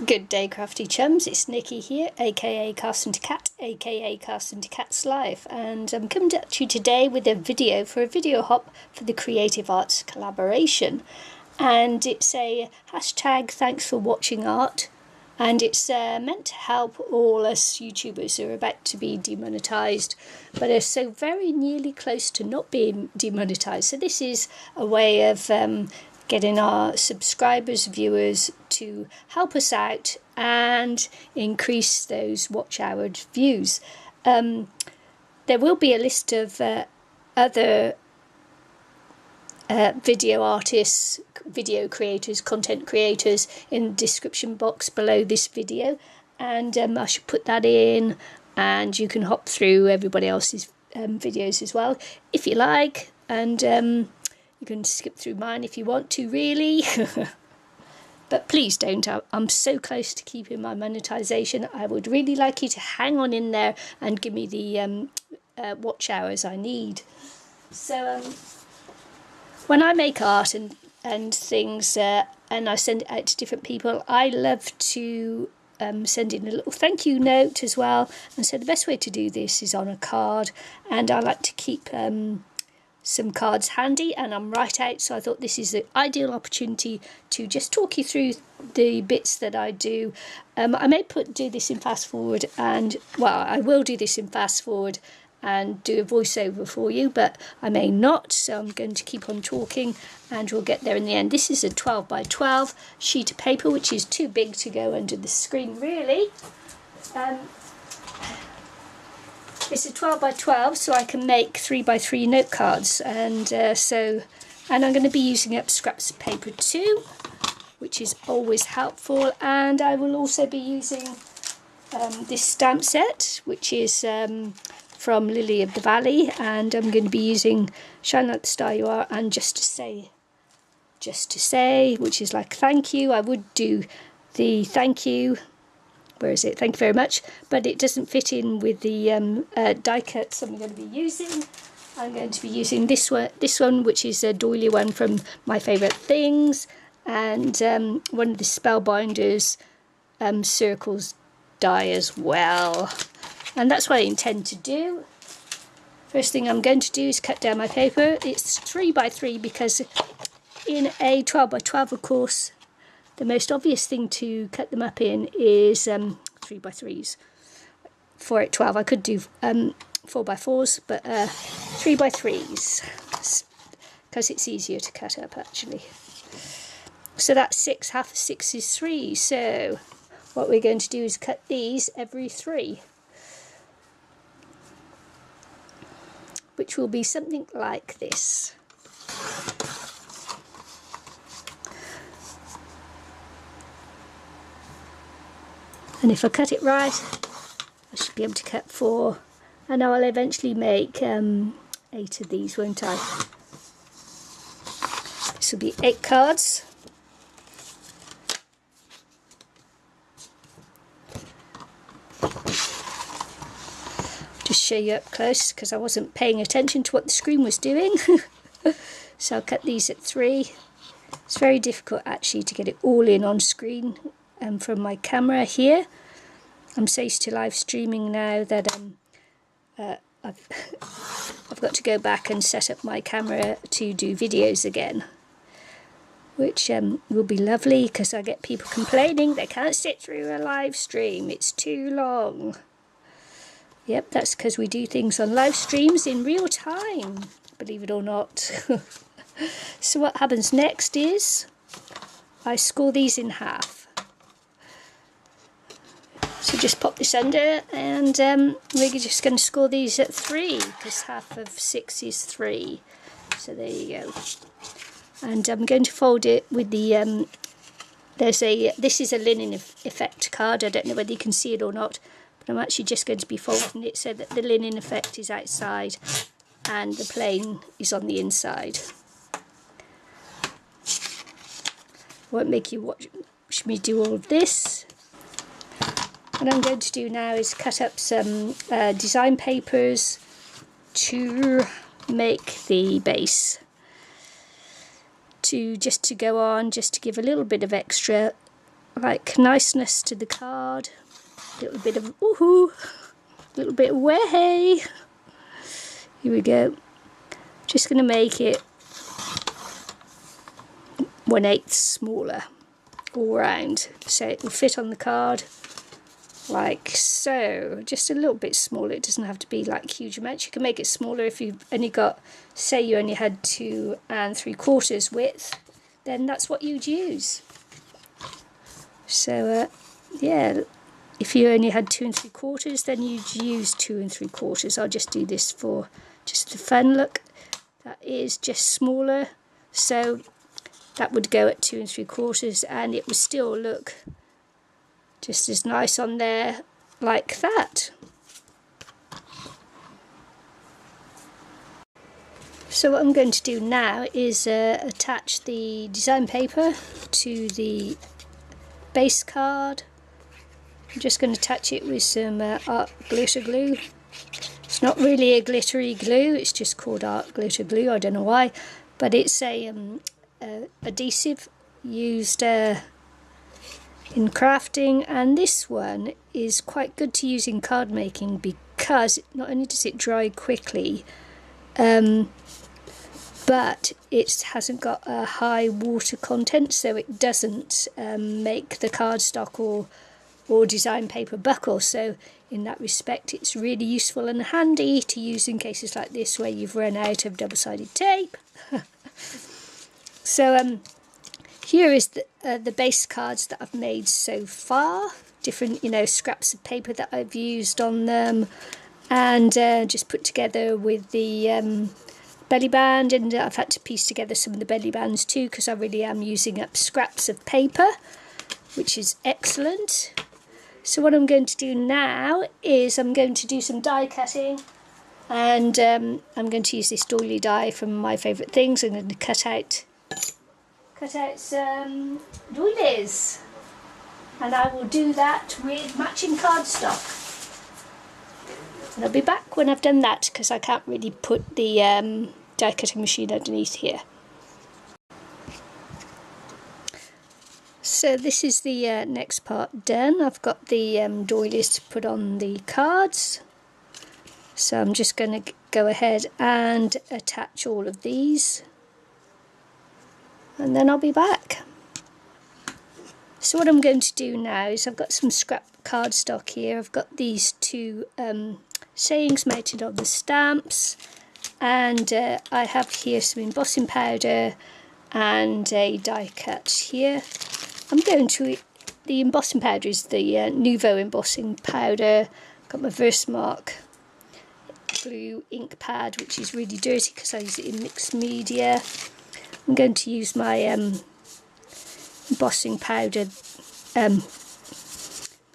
Good day, crafty chums. It's Nikki here, aka CarsondCat, aka CarsondcatsLife, and I'm coming at you today with a video for a video hop for the Creative Arts collaboration. And it's a hashtag thanks for watching art, and it's meant to help all us YouTubers who are about to be demonetized but are so very nearly close to not being demonetized. So this is a way of getting our subscribers, viewers to help us out and increase those watch hour views. There will be a list of other video artists, video creators, content creators in the description box below this video, and I should put that in, and you can hop through everybody else's videos as well if you like, and you can skip through mine if you want to, really. But please don't. I'm so close to keeping my monetization. I would really like you to hang on in there and give me the watch hours I need. So when I make art and things and I send it out to different people, I love to send in a little thank you note as well. And so the best way to do this is on a card, and I like to keep some cards handy, and I'm right out, so I thought this is the ideal opportunity to just talk you through the bits that I do. I may do this in fast forward, and well, I will do this in fast forward and do a voiceover for you, but I may not, so I'm going to keep on talking and we'll get there in the end. This is a 12 by 12 sheet of paper, which is too big to go under the screen, really. It's a 12 by 12, so I can make 3 by 3 note cards, and I'm going to be using up scraps of paper too, which is always helpful. And I will also be using this stamp set, which is from Lily of the Valley, and I'm going to be using Shine Like the Star You Are and Just to Say, which is like thank you. I would do the thank you. Where is it? Thank you very much. But it doesn't fit in with the die cuts I'm going to be using. I'm going to be using this one, which is a doily one from My Favourite Things, and one of the Spellbinders circles die as well. And that's what I intend to do. First thing I'm going to do is cut down my paper. It's 3 by 3 because in a 12 by 12, of course, the most obvious thing to cut them up in is 3 by 3s. 4 at 12. I could do 4 by 4s, but 3 by 3s because it's easier to cut up actually. So that's 6. Half of 6 is 3. So what we're going to do is cut these every 3, which will be something like this. And if I cut it right, I should be able to cut 4, and I'll eventually make 8 of these, won't I? This will be 8 cards. Just show you up close because I wasn't paying attention to what the screen was doing. So I'll cut these at 3. It's very difficult actually to get it all in on screen. From my camera here, I'm so used to live streaming now that I've got to go back and set up my camera to do videos again, which will be lovely because I get people complaining they can't sit through a live stream, it's too long. Yep, that's because we do things on live streams in real time, believe it or not. So what happens next is I score these in half. So just pop this under, and we're just going to score these at 3 because half of 6 is 3. So there you go. And I'm going to fold it with the this is a linen effect card. I don't know whether you can see it or not, but I'm actually just going to be folding it so that the linen effect is outside and the plain is on the inside. Won't make you watch me do all of this. What I'm going to do now is cut up some design papers to make the base. Just to go on, just to give a little bit of extra like niceness to the card. A little bit of woohoo, a little bit of way. Here we go. Just going to make it 1/8 smaller all round, so it will fit on the card like so. Just a little bit smaller. It doesn't have to be like huge amounts. You can make it smaller if you've only got, say you only had 2 3/4 width, then that's what you'd use. So yeah, if you only had 2 3/4, then you'd use 2 3/4. I'll just do this for just the fun look. That is just smaller, so that would go at 2 3/4, and it would still look just as nice on there like that. So what I'm going to do now is attach the design paper to the base card. I'm just going to attach it with some art glitter glue. It's not really a glittery glue, it's just called art glitter glue, I don't know why, but it's a adhesive used in crafting, and this one is quite good to use in card making because not only does it dry quickly, but it hasn't got a high water content, so it doesn't make the cardstock or design paper buckle. So in that respect it's really useful and handy to use in cases like this where you've run out of double-sided tape. So here is the base cards that I've made so far. Different, you know, scraps of paper that I've used on them, and just put together with the belly band, and I've had to piece together some of the belly bands too because I really am using up scraps of paper, which is excellent. So what I'm going to do now is I'm going to do some die cutting, and I'm going to use this doily die from My Favourite Things. I'm going to cut out some doilies, and I will do that with matching cardstock. And I'll be back when I've done that because I can't really put the die cutting machine underneath here. So this is the next part done. I've got the doilies to put on the cards. So I'm just going to go ahead and attach all of these, and then I'll be back. So what I'm going to do now is I've got some scrap cardstock here. I've got these 2 sayings mounted on the stamps, and I have here some embossing powder and a die cut here. I'm going to, the embossing powder is the Nouveau embossing powder. I've got my Versamark blue ink pad, which is really dirty because I use it in mixed media. I'm going to use my embossing powder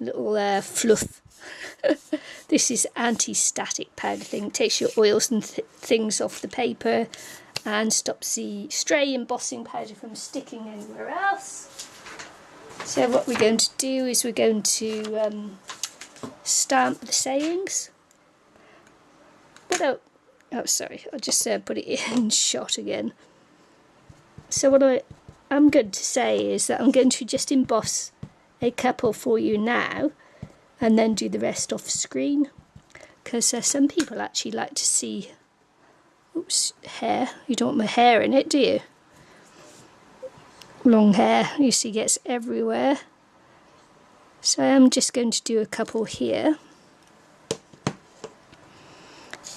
little fluff. This is anti-static powder thing. It takes your oils and things off the paper and stops the stray embossing powder from sticking anywhere else. So what we're going to do is we're going to stamp the sayings. But oh sorry, I'll just put it in shot again. So what I'm going to say is that I'm going to just emboss a couple for you now, and then do the rest off screen, because some people actually like to see, oops, hair. You don't want my hair in it, do you? Long hair, you see, gets everywhere. So I'm just going to do a couple here,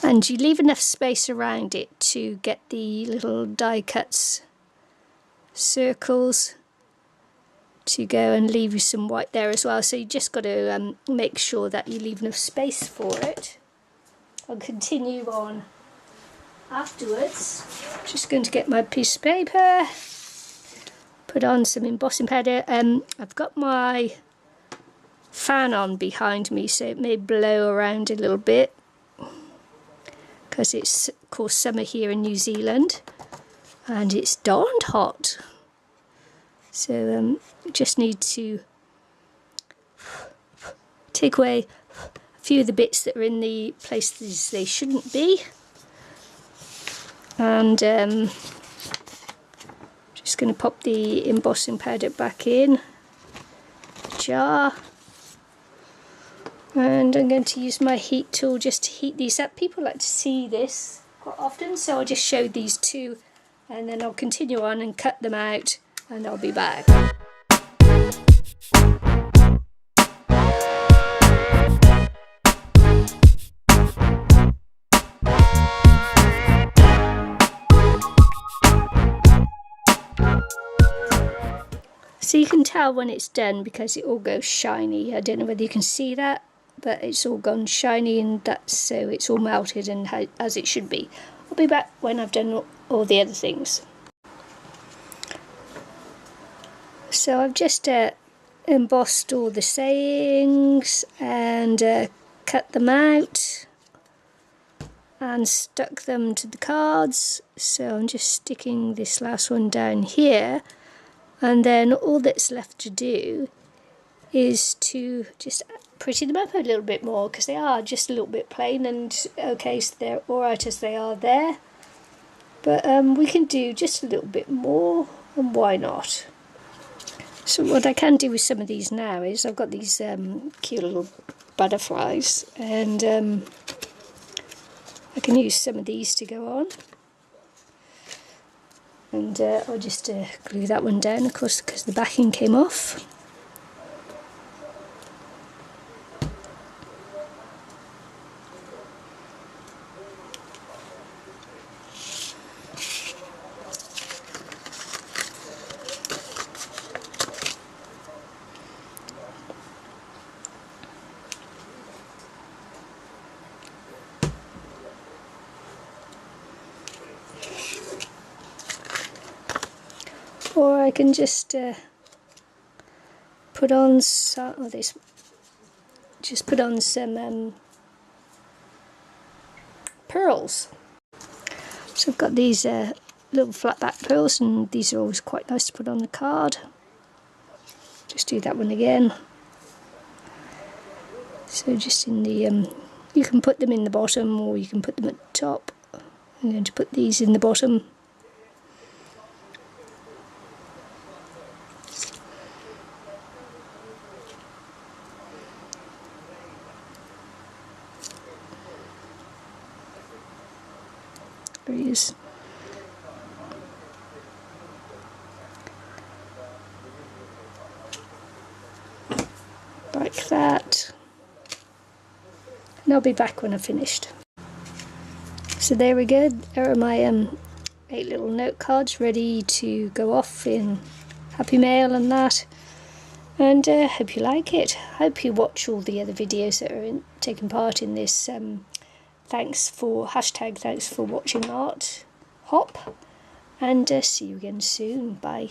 and you leave enough space around it to get the little die cuts circles to go, and leave you some white there as well. So you just got to make sure that you leave enough space for it. I'll continue on afterwards. Just going to get my piece of paper, put on some embossing powder. I've got my fan on behind me, so it may blow around a little bit because it's of course summer here in New Zealand and it's darned hot. So just need to take away a few of the bits that are in the places they shouldn't be, and just going to pop the embossing powder back in jar. And I'm going to use my heat tool just to heat these up. People like to see this quite often, so I'll just show these two and then I'll continue on and cut them out and I'll be back. So you can tell when it's done because it all goes shiny. I don't know whether you can see that, but it's all gone shiny, and that's so it's all melted and as it should be. I'll be back when I've done all the other things. So I've just embossed all the sayings and cut them out and stuck them to the cards. So I'm just sticking this last one down here. And then all that's left to do is to just pretty them up a little bit more, because they are just a little bit plain, and okay, so they're alright as they are there. But we can do just a little bit more, and why not? So what I can do with some of these now is I've got these cute little butterflies, and I can use some of these to go on. And I'll just glue that one down, of course, because the backing came off. Or I can just put on some of this. Just put on some pearls. So I've got these little flat back pearls, and these are always quite nice to put on the card. Just do that one again. So just in the you can put them in the bottom, or you can put them at the top. I'm going to put these in the bottom. There he is. Like that. And I'll be back when I've finished. So there we go. There are my 8 little note cards ready to go off in Happy Mail and that. And hope you like it. Hope you watch all the other videos that are taking part in this. Thanks for watching Art Hop, and see you again soon. Bye.